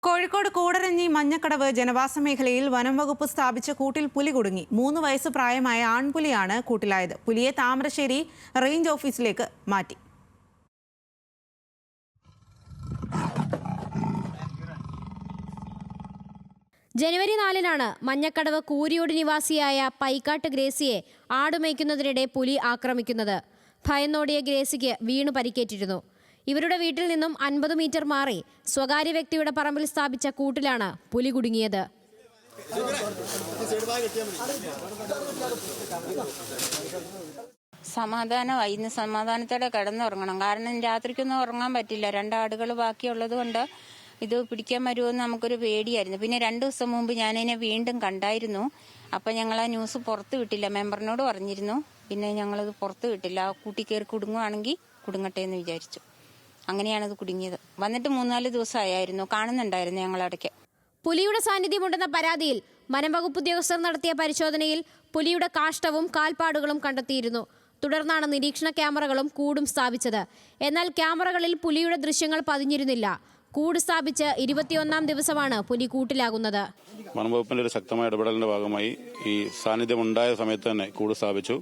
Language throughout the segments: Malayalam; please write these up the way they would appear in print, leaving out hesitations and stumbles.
കോഴിക്കോട് കൂടരഞ്ഞി മഞ്ഞക്കടവ് ജനവാസ മേഖലയിൽ വനം വകുപ്പ് സ്ഥാപിച്ച കൂട്ടിൽ പുലി കുടുങ്ങി. 3 വയസ്സ് പ്രായമായ ആൺപുലിയാണ് കൂട്ടിലായത്. പുലിയെ താമരശ്ശേരി റേഞ്ച് ഓഫീസിലേക്ക് മാറ്റി. ജനുവരി 4-നാണ് മഞ്ഞക്കടവ് കൂരിയോട് നിവാസിയായ പൈക്കാട്ട് ഗ്രേസിയെ ആടുമേയ്ക്കുന്നതിനിടെ പുലി ആക്രമിക്കുന്നത്. ഭയന്നോടിയ ഗ്രേസിക്ക് വീണു പരിക്കേറ്റിരുന്നു. ഇവരുടെ വീട്ടിൽ നിന്നും 50 മീറ്റർ മാറി സ്വകാര്യ വ്യക്തിയുടെ പറമ്പിൽ സ്ഥാപിച്ച കൂട്ടിലാണ് പുലി കുടുങ്ങിയത്. സമാധാനമായി. ഇന്ന് സമാധാനത്തോടെ കിടന്നുറങ്ങണം. കാരണം രാത്രിക്കൊന്നും ഉറങ്ങാൻ പറ്റില്ല. 2 ആടുകൾ ബാക്കിയുള്ളത് കൊണ്ട് ഇത് പിടിക്കാൻ വരുമെന്ന് നമുക്കൊരു പേടിയായിരുന്നു. പിന്നെ 2 ദിവസം മുമ്പ് ഞാനതിനെ വീണ്ടും കണ്ടായിരുന്നു. അപ്പം ഞങ്ങൾ ആ ന്യൂസ് പുറത്ത് വിട്ടില്ല. മെമ്പറിനോട് പറഞ്ഞിരുന്നു. പിന്നെ ഞങ്ങളത് പുറത്ത് വിട്ടില്ല. ആ കൂട്ടി കയറി കുടുങ്ങുവാണെങ്കിൽ കുടുങ്ങട്ടെ എന്ന് വിചാരിച്ചു. അങ്ങനെയാണത് കുടുങ്ങിയത്. വന്നിട്ട് 3-4 ദിവസമായിരുന്നു. കാണുന്നുണ്ടായിരുന്നു ഞങ്ങളടയ്ക്ക്. പുലിയുടെ സാന്നിധ്യമുണ്ടെന്ന പരാതിയിൽ വനംവകുപ്പ് ഉദ്യോഗസ്ഥർ നടത്തിയ പരിശോധനയിൽ പുലിയുടെ കാഷ്ടവും കാൽപ്പാടുകളും കണ്ടെത്തിയിരുന്നു. തുടർന്നാണ് നിരീക്ഷണ ക്യാമറകളും കൂടും സ്ഥാപിച്ചത്. എന്നാൽ ക്യാമറകളിൽ പുലിയുടെ ദൃശ്യങ്ങൾ പതിഞ്ഞിരുന്നില്ല. കൂട് സ്ഥാപിച്ച് 21-ാം ദിവസമാണ് പുലി കൂട്ടിലാകുന്നത്. വനംവകുപ്പിന്റെ ഒരു ശക്തമായ ഇടപെടലിന്റെ ഭാഗമായി ഈ സാന്നിധ്യം ഉണ്ടായ സമയത്ത് തന്നെ കൂട് സ്ഥാപിച്ചു.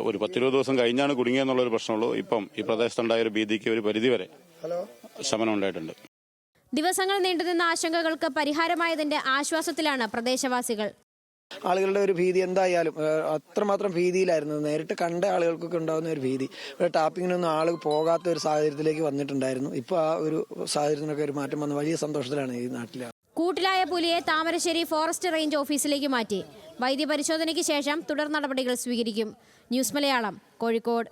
ഒരു 10-20 ദിവസം കഴിഞ്ഞാണ് കുടുങ്ങിയെന്നുള്ളൊരു പ്രശ്നമുള്ളൂ. ഇപ്പം ഈ പ്രദേശത്തുണ്ടായ ഒരു ഭീതിക്ക് ഒരു പരിധിവരെ ശമനം ഉണ്ടായിട്ടുണ്ട്. ദിവസങ്ങൾ നീണ്ടുനിന്ന ആശങ്കകൾക്ക് പരിഹാരമായതിന്റെ ആശ്വാസത്തിലാണ് പ്രദേശവാസികൾ. ആളുകളുടെ ഒരു ഭീതി എന്തായാലും അത്രമാത്രം ഭീതിയിലായിരുന്നു. നേരിട്ട് കണ്ട ആളുകൾക്കൊക്കെ ഉണ്ടാകുന്ന ഒരു ഭീതി. ഇവിടെ ടാപ്പിങ്ങിനൊന്നും ആൾ പോകാത്ത ഒരു സാഹചര്യത്തിലേക്ക് വന്നിട്ടുണ്ടായിരുന്നു. ഇപ്പോൾ ആ ഒരു സാഹചര്യത്തിനൊക്കെ ഒരു മാറ്റം വന്ന് വലിയ സന്തോഷത്തിലാണ് ഈ നാട്ടിലെ. കൂട്ടിലായ പുലിയെ താമരശ്ശേരി ഫോറസ്റ്റ് റേഞ്ച് ഓഫീസിലേക്ക് മാറ്റി. വൈദ്യപരിശോധനയ്ക്ക് ശേഷം തുടർ നടപടികൾ സ്വീകരിക്കും. ന്യൂസ് മലയാളം, കോഴിക്കോട്.